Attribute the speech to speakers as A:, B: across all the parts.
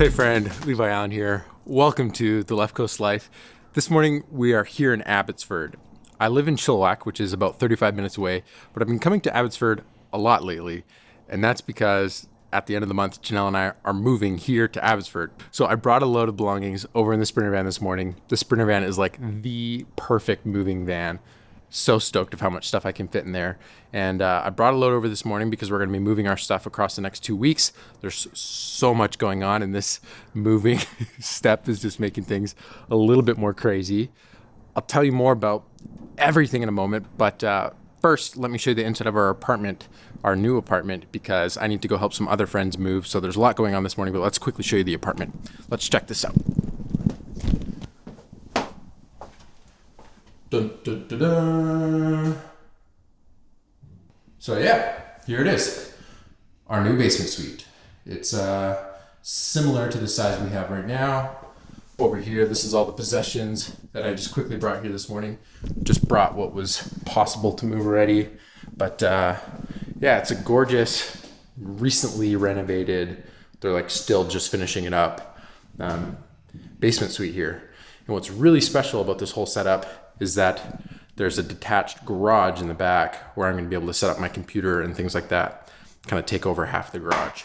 A: Hey friend, Levi Allen here. Welcome to the Leftcoast Life. This morning we are here in Abbotsford. I live in Chilliwack, which is about 35 minutes away, but I've been coming to Abbotsford a lot lately, and that's because at the end of the month, Janelle and I are moving here to Abbotsford. So I brought a load of belongings over in the Sprinter van this morning. The Sprinter van is like the perfect moving van. So stoked of how much stuff I can fit in there. And I brought a load over this morning because we're going to be moving our stuff across the next 2 weeks. There's so much going on, and this moving step is just making things a little bit more crazy. I'll tell you more about everything in a moment, but first, let me show you the inside of our apartment, our new apartment, because I need to go help some other friends move. So there's a lot going on this morning, but let's quickly show you the apartment. Let's check this out. Dun, dun, dun, dun. So yeah, here it is. Our new basement suite. It's similar to the size we have right now. Over here, this is all the possessions that I just quickly brought here this morning. Just brought what was possible to move already. But yeah, it's a gorgeous, recently renovated, they're like still just finishing it up, basement suite here. And what's really special about this whole setup is that there's a detached garage in the back where I'm going to be able to set up my computer and things like that, kind of take over half the garage.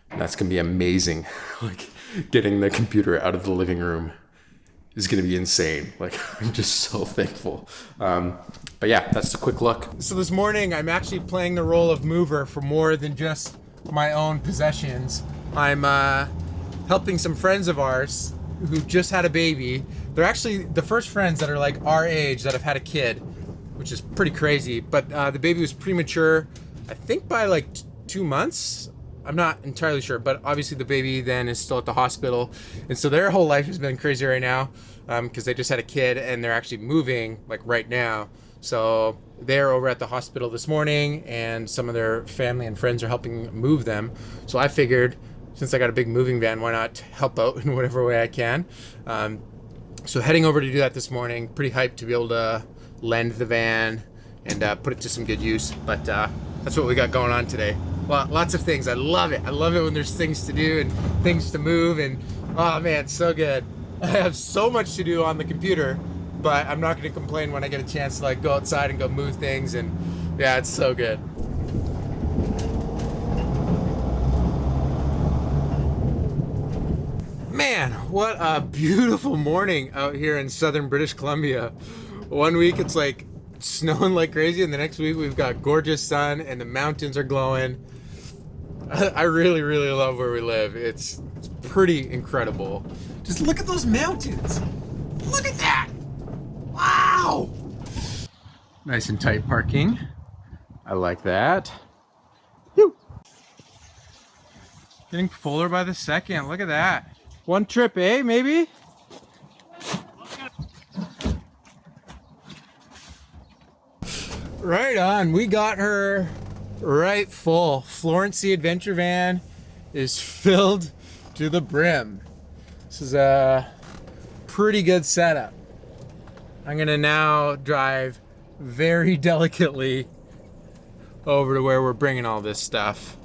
A: And that's going to be amazing. Like getting the computer out of the living room is going to be insane. Like I'm just so thankful. But yeah, that's a quick look. So this morning I'm actually playing the role of mover for more than just my own possessions. I'm helping some friends of ours who just had a baby. They're actually the first friends that are like our age that have had a kid, which is pretty crazy. But the baby was premature, I think by like 2 months. I'm not entirely sure, but obviously the baby then is still at the hospital. And so their whole life has been crazy right now because they just had a kid and they're actually moving like right now. So they're over at the hospital this morning and some of their family and friends are helping move them. So I figured since I got a big moving van, why not help out in whatever way I can. So heading over to do that this morning, pretty hyped to be able to lend the van and put it to some good use. But that's what we got going on today. Lots of things. I love it. I love it when there's things to do and things to move, and oh man, so good. I have so much to do on the computer, but I'm not going to complain when I get a chance to like go outside and go move things, and yeah, it's so good. Man, what a beautiful morning out here in southern British Columbia. 1 week it's like snowing like crazy, and the next week we've got gorgeous sun and the mountains are glowing. I really, really love where we live. It's pretty incredible. Just look at those mountains. Look at that. Wow. Nice and tight parking. I like that. Whew. Getting fuller by the second. Look at that. One trip, eh? Maybe? Right on. We got her right full. Florence the Adventure Van is filled to the brim. This is a pretty good setup. I'm gonna now drive very delicately over to where we're bringing all this stuff.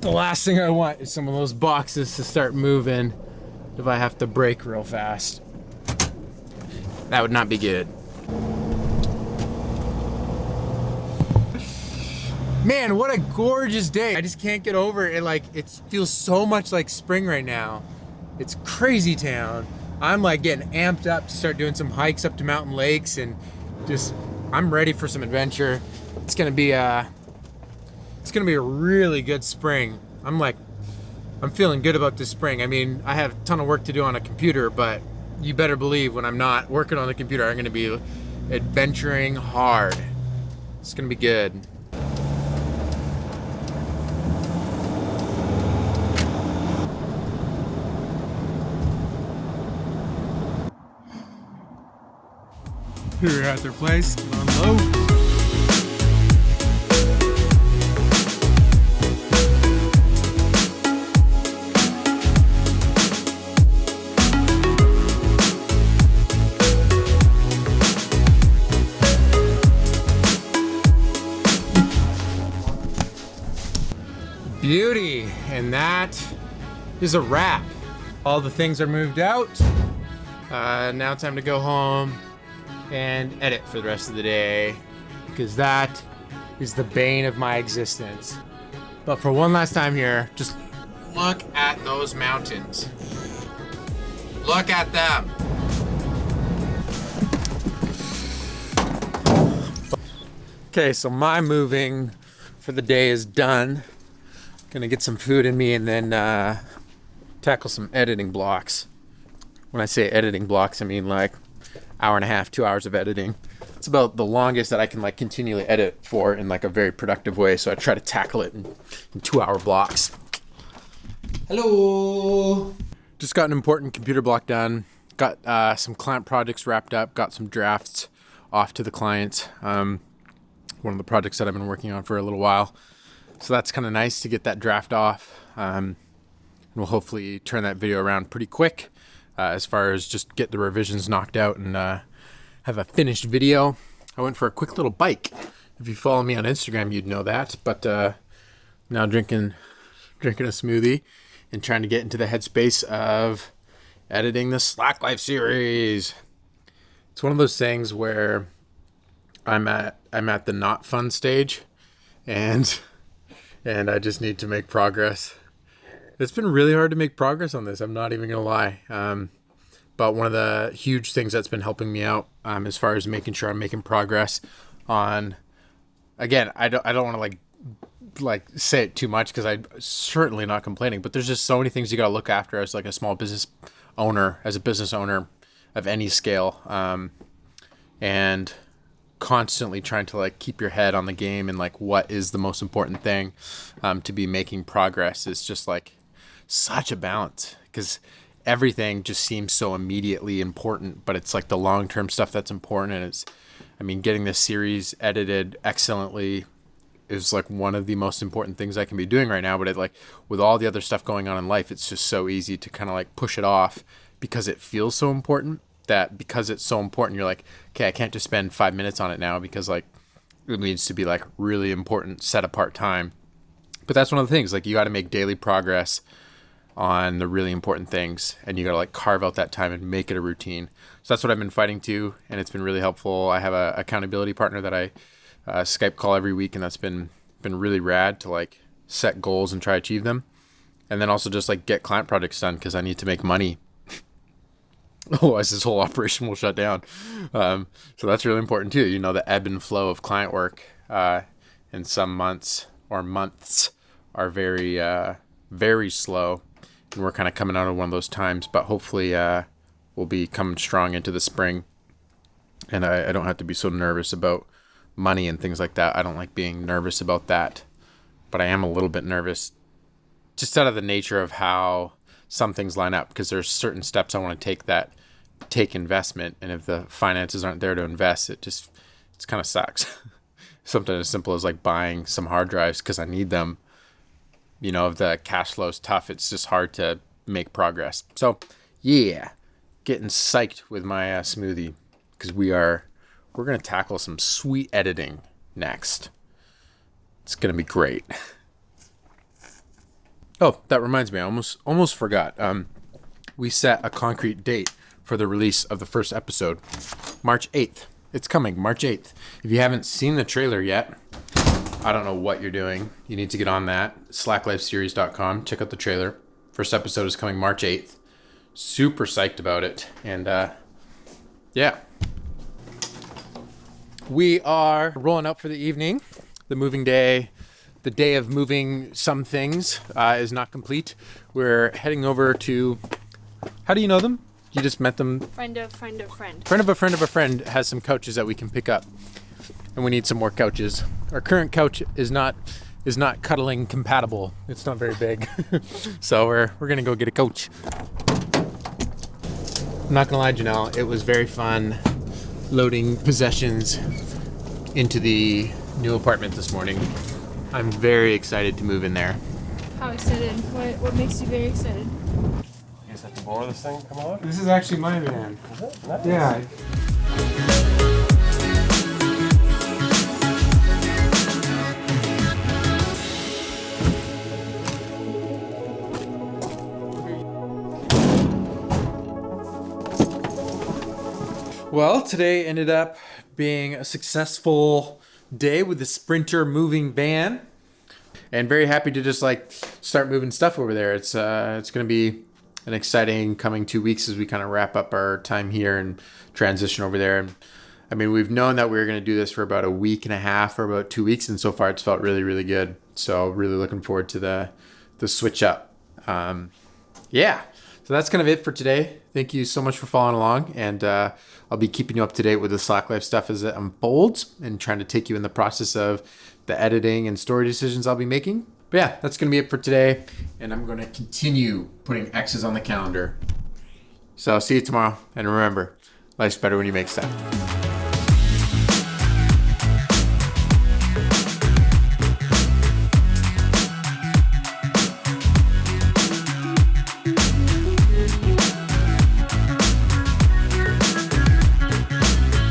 A: The last thing I want is some of those boxes to start moving if I have to brake real fast. That would not be good. Man, what a gorgeous day. I just can't get over it. Like, it feels so much like spring right now. It's crazy town. I'm like getting amped up to start doing some hikes up to mountain lakes, and just, I'm ready for some adventure. It's gonna be a really good spring. I'm feeling good about this spring. I mean, I have a ton of work to do on a computer, but you better believe when I'm not working on the computer, I'm gonna be adventuring hard. It's gonna be good. Here we're at their place, on low. Beauty, and that is a wrap. All the things are moved out. Now time to go home and edit for the rest of the day, because that is the bane of my existence. But for one last time here, just look at those mountains. Look at them. Okay, so my moving for the day is done. Gonna get some food in me and then tackle some editing blocks. When I say editing blocks, I mean like hour and a half, 2 hours of editing. It's about the longest that I can like continually edit for in like a very productive way. So I try to tackle it in 2 hour blocks. Hello. Just got an important computer block done. Got some client projects wrapped up. Got some drafts off to the client. One of the projects that I've been working on for a little while. So that's kind of nice to get that draft off. And we'll hopefully turn that video around pretty quick as far as just get the revisions knocked out and have a finished video. I went for a quick little bike. If you follow me on Instagram, you'd know that. But now drinking a smoothie and trying to get into the headspace of editing the Slack Life series. It's one of those things where I'm at the not fun stage, and I just need to make progress. It's been really hard to make progress on this. I'm not even gonna lie. But one of the huge things that's been helping me out, as far as making sure I'm making progress on, again, I don't want to like say it too much because I'm certainly not complaining, but there's just so many things you gotta look after as like a small business owner, as a business owner of any scale, and constantly trying to like keep your head on the game and like what is the most important thing to be making progress is just like such a balance, because everything just seems so immediately important, but it's like the long-term stuff that's important. And it's, I mean, getting this series edited excellently is like one of the most important things I can be doing right now. But it, like with all the other stuff going on in life, it's just so easy to kind of like push it off because it feels so important. That because it's so important, you're like, okay, I can't just spend 5 minutes on it now because like it needs to be like really important, set apart time. But that's one of the things, like you got to make daily progress on the really important things, and you got to like carve out that time and make it a routine. So that's what I've been fighting to, and it's been really helpful. I have a accountability partner that I Skype call every week, and that's been really rad to like set goals and try to achieve them, and then also just like get client projects done because I need to make money. Otherwise, this whole operation will shut down. So that's really important too. You know, the ebb and flow of client work in some months are very, very slow. And we're kind of coming out of one of those times, but hopefully we'll be coming strong into the spring. And I don't have to be so nervous about money and things like that. I don't like being nervous about that, but I am a little bit nervous just out of the nature of how some things line up, because there's certain steps I want to take investment, and if the finances aren't there to invest, it's kind of sucks. Something as simple as like buying some hard drives because I need them. You know, if the cash flow is tough, it's just hard to make progress. So yeah, getting psyched with my smoothie, because we're gonna tackle some sweet editing next. It's gonna be great. Oh, that reminds me, I almost forgot. We set a concrete date for the release of the first episode, March 8th. It's coming, March 8th. If you haven't seen the trailer yet, I don't know what you're doing. You need to get on that, slacklifeseries.com, check out the trailer. First episode is coming March 8th. Super psyched about it. And yeah. We are rolling up for the evening. The moving day. The day of moving some things is not complete. We're heading over to, how do you know them? You just met them?
B: Friend of friend of friend.
A: Friend of a friend of a friend has some couches that we can pick up. And we need some more couches. Our current couch is not cuddling compatible. It's not very big. So we're gonna go get a couch. I'm not gonna lie, Janelle, it was very fun loading possessions into the new apartment this morning. I'm very excited to move in there.
B: How excited? What makes you very excited?
C: You guys have to borrow this thing, come on?
A: This is actually my van.
C: Is it? Nice.
A: Yeah. Well, today ended up being a successful day with the Sprinter moving van, and very happy to just like start moving stuff over there. It's going to be an exciting coming 2 weeks as we kind of wrap up our time here and transition over there. And I mean, we've known that we were going to do this for about a week and a half or about 2 weeks, and so far it's felt really, really good. So really looking forward to the switch up. Yeah. So that's kind of it for today. Thank you so much for following along, and I'll be keeping you up to date with the Slack Life stuff as it unfolds and trying to take you in the process of the editing and story decisions I'll be making. But yeah, that's going to be it for today, and I'm going to continue putting X's on the calendar. So I'll see you tomorrow, and remember, life's better when you make stuff.